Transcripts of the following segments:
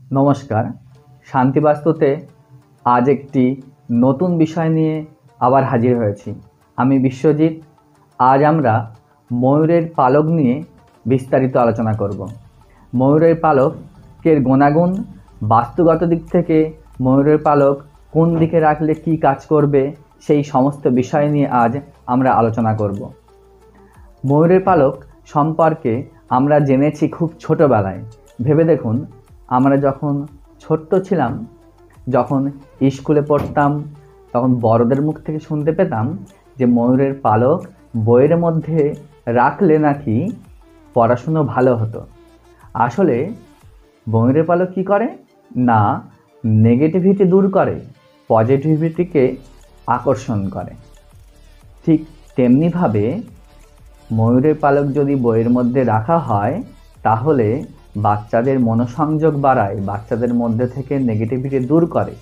নমস্কার। শান্তিবাস্তুতে আজ একটি নতুন বিষয় নিয়ে আবার হাজির হয়েছি। আমি বিশ্বজিৎ। আজ আমরা ময়ূরের পালক নিয়ে বিস্তারিত আলোচনা করব। ময়ূরের পালকের গুণাগুণ, বাস্তুগত দিক থেকে ময়ূরের পালক কোন দিকে রাখলে কী কাজ করবে, সেই সমস্ত বিষয় নিয়ে আজ আমরা আলোচনা করব। ময়ূরের পালক সম্পর্কে আমরা জেনেছি খুব ছোটোবেলায়। ভেবে দেখুন, আমরা যখন ছোট্ট ছিলাম, যখন স্কুলে পড়তাম, তখন বড়দের মুখ থেকে শুনতে পেতাম যে ময়ূরের পালক বইয়ের মধ্যে রাখলে নাকি পড়াশুনো ভালো হতো। আসলে ময়ূরের পালক কী করে না, নেগেটিভিটি দূর করে, পজিটিভিটিকে আকর্ষণ করে। ঠিক তেমনিভাবে ময়ূরের পালক যদি বইয়ের মধ্যে রাখা হয় তাহলে বাচ্চাদের মনোসংযোগ বাড়ায়, বাচ্চাদের মধ্যে থেকে নেগেটিভিটি দূর করে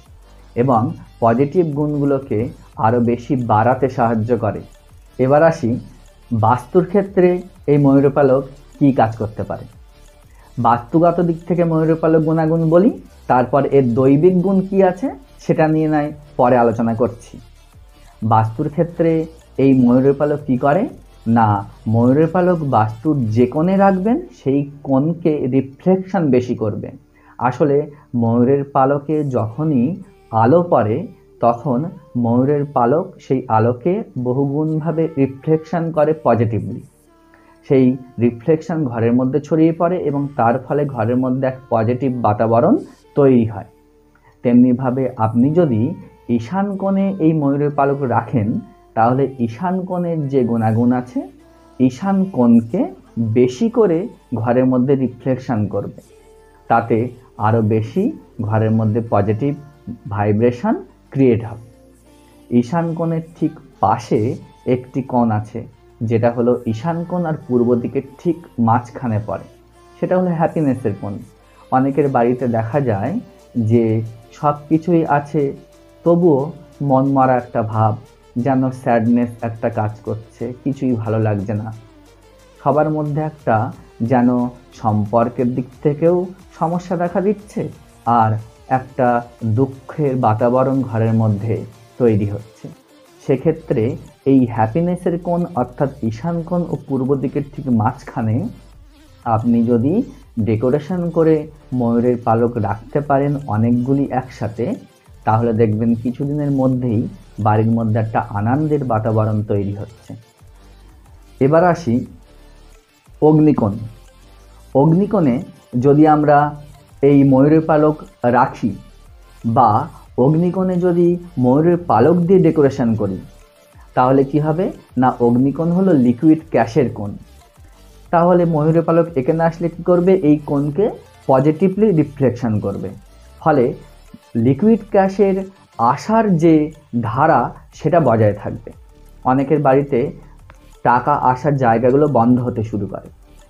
এবং পজিটিভ গুণগুলোকে আরও বেশি বাড়াতে সাহায্য করে। এবার আসি বাস্তুর ক্ষেত্রে এই ময়ূরের পালক কী কাজ করতে পারে। বাস্তুগত দিক থেকে ময়ূরের পালক গুণাগুণ বলি, তারপর এর দৈবিক গুণ কী আছে সেটা নিয়ে নয় পরে আলোচনা করছি। বাস্তুর ক্ষেত্রে এই ময়ূরের পালক কী করে না, ময়ূরের পালক বাস্তুর যে কোণে রাখবেন সেই কোণকে রিফ্লেকশন বেশি করবে। আসলে ময়ূরের পালকে যখনই আলো পড়ে তখন ময়ূরের পালক সেই আলোকে বহুগুণভাবে রিফ্লেকশন করে পজিটিভলি। সেই রিফ্লেকশন ঘরের মধ্যে ছড়িয়ে পড়ে এবং তার ফলে ঘরের মধ্যে এক পজিটিভ বাতাবরণ তৈরি হয়। তেমনিভাবে আপনি যদি ঈশান কোণে এই ময়ূরের পালক রাখেন তাহলে ঈশান কোণের যে গুণাগুণ আছে, ঈশান কোণকে বেশি করে ঘরের মধ্যে রিফ্লেকশন করবে, তাতে আরও বেশি ঘরের মধ্যে পজিটিভ ভাইব্রেশন ক্রিয়েট হবে। ঈশান কোণের ঠিক পাশে একটি কোণ আছে, যেটা হলো ঈশান কোণ আর পূর্ব দিকের ঠিক মাঝখানে পড়ে, সেটা হলো হ্যাপিনেসের কোণ। অনেকের বাড়িতে দেখা যায় যে সব কিছুই আছে, তবুও মন মারা একটা ভাব, যেন স্যাডনেস একটা কাজ করছে, কিছুই ভালো লাগছে না। সবার মধ্যে একটা যেন সম্পর্কের দিক থেকেও সমস্যা দেখা দিচ্ছে, আর একটা দুঃখের বাতাবরণ ঘরের মধ্যে তৈরি হচ্ছে। সেক্ষেত্রে এই হ্যাপিনেসের কোণ অর্থাৎ ঈশান কোণ ও পূর্ব দিকের ঠিক মাঝখানে আপনি যদি ডেকোরেশন করে ময়ূরের পালক রাখতে পারেন অনেকগুলি একসাথে, তাহলে দেখবেন কিছুদিনের মধ্যেই বাড়ির মধ্যে একটা আনন্দের বাতাবরণ তৈরি হচ্ছে। এবার আসি অগ্নিকোণ। অগ্নিকোণে যদি আমরা এই ময়ূরের পালক রাখি বা অগ্নিকোণে যদি ময়ূরের পালক দিয়ে ডেকোরেশন করি তাহলে কি হবে না, অগ্নিকোণ হলো লিকুইড ক্যাশের কোণ। তাহলে ময়ূরের পালক এখানে আসলে কী করবে, এই কোণকে পজিটিভলি রিফ্লেকশন করবে, ফলে লিকুইড ক্যাশের আসার যে ধারা সেটা বজায় থাকবে। অনেকের বাড়িতে টাকা আসার জায়গাগুলো বন্ধ হতে শুরু করে,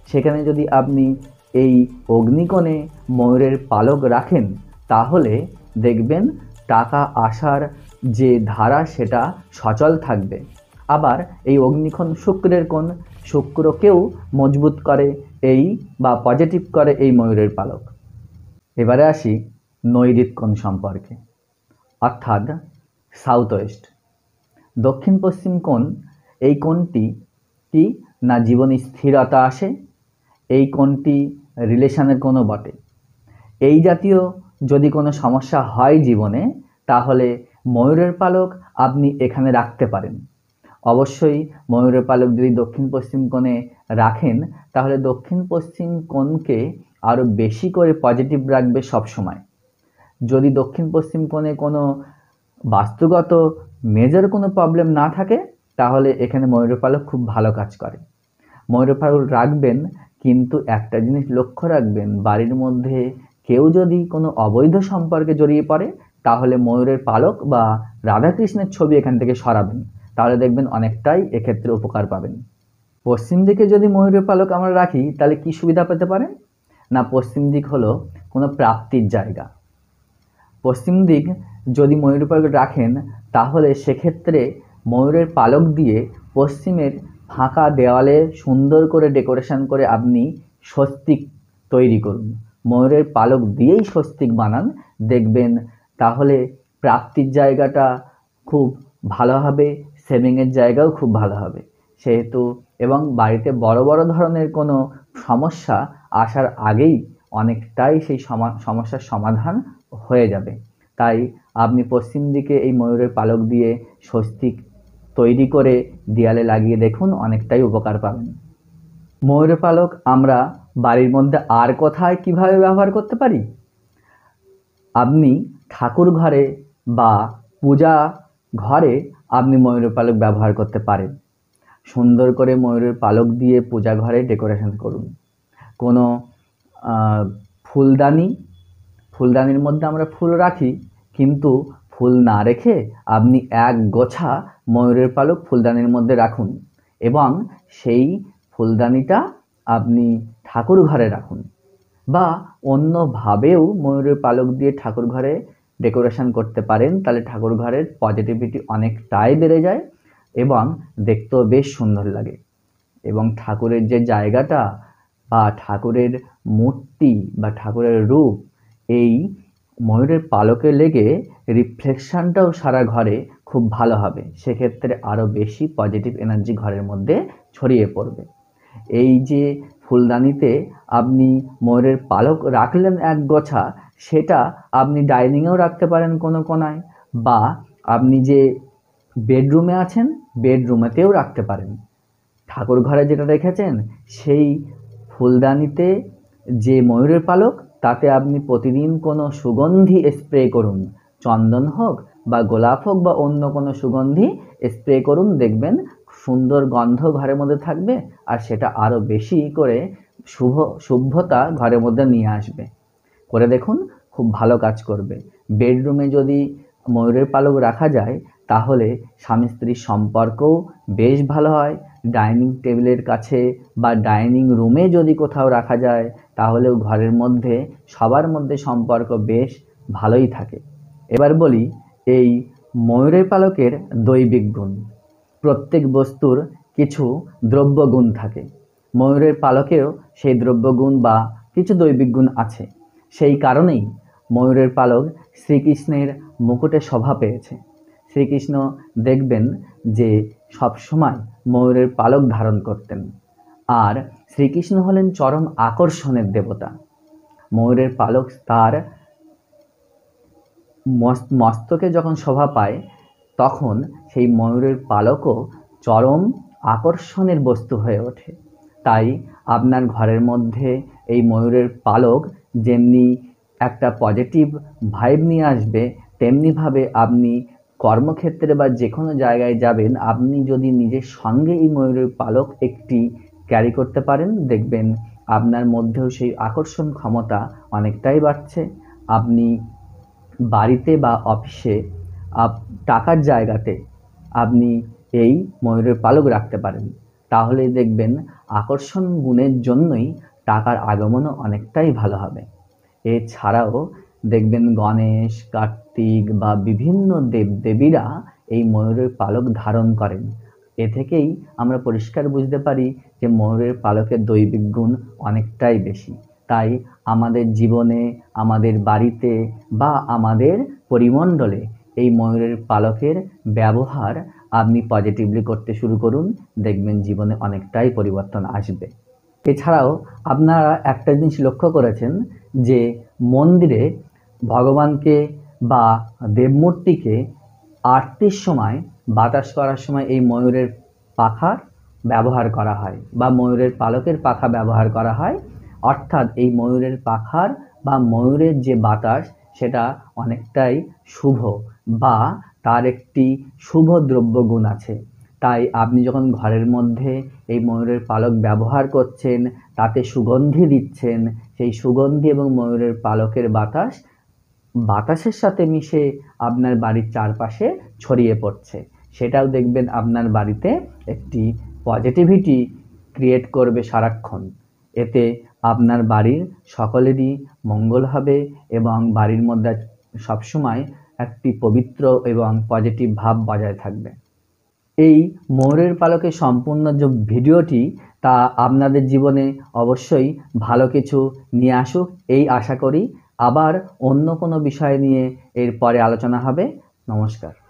সেখানে যদি আপনি এই অগ্নিকোণে ময়ূরের পালক রাখেন তাহলে দেখবেন টাকা আসার যে ধারা সেটা সচল থাকবে। আবার এই অগ্নিকোণ শুক্রের কোণ, শুক্রকেও মজবুত করে এই বা পজিটিভ করে এই ময়ূরের পালক। এবারে আসি নৈঋত কোণ সম্পর্কে, অর্থাৎ সাউথ ওয়েস্ট, দক্ষিণ পশ্চিম কোণ। এই কোণটি কি না, জীবনে স্থিরতা আসে, এই কোণটি রিলেশনের কোণও বটে। এই জাতীয় যদি কোনো সমস্যা হয় জীবনে তাহলে ময়ূরের পালক আপনি এখানে রাখতে পারেন। অবশ্যই ময়ূরের পালক যদি দক্ষিণ পশ্চিম কোণে রাখেন তাহলে দক্ষিণ পশ্চিম কোণকে আরও বেশি করে পজিটিভ রাখবে সবসময়। যদি দক্ষিণ পশ্চিম কোণে কোনো বাস্তুগত মেজর কোনো প্রবলেম না থাকে তাহলে এখানে ময়ূরের পালক খুব ভালো কাজ করে। ময়ূরের পালক রাখবেন, কিন্তু একটা জিনিস লক্ষ্য রাখবেন, বাড়ির মধ্যে কেউ যদি কোনো অবৈধ সম্পর্কে জড়িয়ে পড়ে তাহলে ময়ূরের পালক বা রাধাকৃষ্ণের ছবি এখান থেকে সরাবেন, তাহলে দেখবেন অনেকটাই এক্ষেত্রে উপকার পাবেন। পশ্চিম দিকে যদি ময়ূরের পালক আমরা রাখি তাহলে কি সুবিধা পেতে পারেন না, পশ্চিম দিক হলো কোনো প্রাপ্তির জায়গা। পশ্চিম দিক যদি ময়ূরের পালক রাখেন তাহলে সেক্ষেত্রে ময়ূরের পালক দিয়ে পশ্চিমের ফাঁকা দেওয়ালে সুন্দর করে ডেকোরেশন করে আপনি স্বস্তিক তৈরি করুন, ময়ূরের পালক দিয়েই স্বস্তিক বানান, দেখবেন তাহলে প্রাপ্তির জায়গাটা খুব ভালো হবে, সেভিংয়ের জায়গাও খুব ভালো হবে। সেহেতু এবং বাড়িতে বড় বড় ধরনের কোনো সমস্যা আসার আগেই অনেকটাই সেই সমস্যার সমাধান হয়ে যাবে। তাই আপনি পশ্চিম দিকে এই ময়ূরের পালক দিয়ে স্বস্তিক তৈরি করে দেয়ালে লাগিয়ে দেখুন, অনেকটাই উপকার পাবেন। ময়ূরের পালক আমরা বাড়ির মধ্যে আর কোথায় কিভাবে ব্যবহার করতে পারি? আপনি ঠাকুর ঘরে বা পূজা ঘরে আপনি ময়ূরের পালক ব্যবহার করতে পারেন। সুন্দর করে ময়ূরের পালক দিয়ে পূজা ঘরে ডেকোরেশন করুন। কোনো ফুলদানির মধ্যে আমরা ফুল রাখি, কিন্তু ফুল না রেখে আপনি এক গোছা ময়ূরের পালক ফুলদানির মধ্যে রাখুন এবং সেই ফুলদানিটা আপনি ঠাকুর ঘরে রাখুন, বা অন্যভাবেও ময়ূরের পালক দিয়ে ঠাকুর ঘরে ডেকোরেশন করতে পারেন। তাহলে ঠাকুর ঘরের পজিটিভিটি অনেকটাই বেড়ে যায় এবং দেখতেও বেশ সুন্দর লাগে। এবং ঠাকুরের যে জায়গাটা বা ঠাকুরের মূর্তি বা ঠাকুরের রূপ এই ময়ূরের পালকে লেগে রিফ্লেকশানটাও সারা ঘরে খুব ভালো হবে। সেক্ষেত্রে আরও বেশি পজিটিভ এনার্জি ঘরের মধ্যে ছড়িয়ে পড়বে। এই যে ফুলদানিতে আপনি ময়ূরের পালক রাখলেন এক গোছা, সেটা আপনি ডাইনিংয়েও রাখতে পারেন কোনো কোনায়, বা আপনি যে বেডরুমে আছেন বেডরুমেতেও রাখতে পারেন। ঠাকুর ঘরে যেটা রেখেছেন সেই ফুলদানিতে যে ময়ূরের পালক, তাতে আপনি প্রতিদিন কোনো সুগন্ধি স্প্রে করুন, চন্দন হোক বা গোলাপ হোক বা অন্য কোনো সুগন্ধি স্প্রে করুন, দেখবেন সুন্দর গন্ধ ঘরের মধ্যে থাকবে আর সেটা আরও বেশি করে শুভ্রতা ঘরের মধ্যে নিয়ে আসবে। করে দেখুন, খুব ভালো কাজ করবে। বেডরুমে যদি ময়ূরের পালক রাখা যায় তাহলে স্বামী স্ত্রীর সম্পর্কও বেশ ভালো হয়। ডাইনিং টেবিলের কাছে বা ডাইনিং রুমে যদি কোথাও রাখা যায় তাহলেও ঘরের মধ্যে সবার মধ্যে সম্পর্ক বেশ ভালোই থাকে। এবার বলি এই ময়ূরের পালকের দৈবিক গুণ। প্রত্যেক বস্তুর কিছু দ্রব্যগুণ থাকে, ময়ূরের পালকেও সেই দ্রব্যগুণ বা কিছু দৈবিক গুণ আছে। সেই কারণেই ময়ূরের পালক শ্রীকৃষ্ণের মুকুটে শোভা পেয়েছে। শ্রীকৃষ্ণ দেখবেন যে সবসময় ময়ূরের পালক ধারণ করতেন, আর শ্রীকৃষ্ণ হলেন চরম আকর্ষণের দেবতা। ময়ূরের পালক তার মস্তকে যখন শোভা পায় তখন সেই ময়ূরের পালকও চরম আকর্ষণের বস্তু হয়ে ওঠে। তাই আপনার ঘরের মধ্যে এই ময়ূরের পালক যেমনি একটা পজিটিভ ভাইব নিয়ে আসবে, তেমনিভাবে আপনি কর্মক্ষেত্রে বা যে কোনো জায়গায় যাবেন, আপনি যদি নিজের সঙ্গে এই ময়ূরের পালক একটি ক্যারি করতে পারেন, দেখবেন আপনার মধ্যেও সেই আকর্ষণ ক্ষমতা অনেকটাই বাড়ছে। আপনি বাড়িতে বা অফিসে টাকার জায়গাতে আপনি এই ময়ূরের পালক রাখতে পারেন, তাহলে দেখবেন আকর্ষণ গুণের জন্যই টাকার আগমনও অনেকটাই ভালো হবে। এছাড়াও দেখবেন গণেশ, কার্তিক বা বিভিন্ন দেবদেবীরা এই ময়ূরের পালক ধারণ করেন। এ থেকেই আমরা পরিষ্কার বুঝতে পারি যে ময়ূরের পালকের দৈবিক গুণ অনেকটাই বেশি। তাই আমাদের জীবনে, আমাদের বাড়িতে বা আমাদের পরিমণ্ডলে এই ময়ূরের পালকের ব্যবহার আপনি পজিটিভলি করতে শুরু করুন, দেখবেন জীবনে অনেকটাই পরিবর্তন আসবে। এছাড়াও আপনারা একটা জিনিস লক্ষ্য করেছেন যে মন্দিরে ভগবানকে বা দেবমূর্তিকে আরতির সময় বাতাস করার সময় এই ময়ূরের পাখার ব্যবহার করা হয় বা ময়ূরের পালকের পাখা ব্যবহার করা হয়। অর্থাৎ এই ময়ূরের পাখার বা ময়ূরের যে বাতাস সেটা অনেকটাই শুভ বা তার একটি শুভ দ্রব্যগুণ আছে। তাই আপনি যখন ঘরের মধ্যে এই ময়ূরের পালক ব্যবহার করছেন, তাতে সুগন্ধি দিচ্ছেন, সেই সুগন্ধি এবং ময়ূরের পালকের বাতাসের সাথে মিশে আপনার বাড়ির চারপাশে ছড়িয়ে পড়ছে, সেটাও দেখবেন আপনার বাড়িতে একটি পজিটিভিটি ক্রিয়েট করবে সারাক্ষণ। এতে আপনার বাড়ির সকলেরই মঙ্গল হবে এবং বাড়ির মধ্যে সবসময় একটি পবিত্র এবং পজিটিভ ভাব বজায় থাকবে। এই ময়ূরের পালকের সম্পূর্ণ যে ভিডিওটি তা আপনাদের জীবনে অবশ্যই ভালো কিছু নিয়ে আসুক এই আশা করি। আবার অন্য কোনো বিষয় নিয়ে এরপরে আলোচনা হবে। নমস্কার।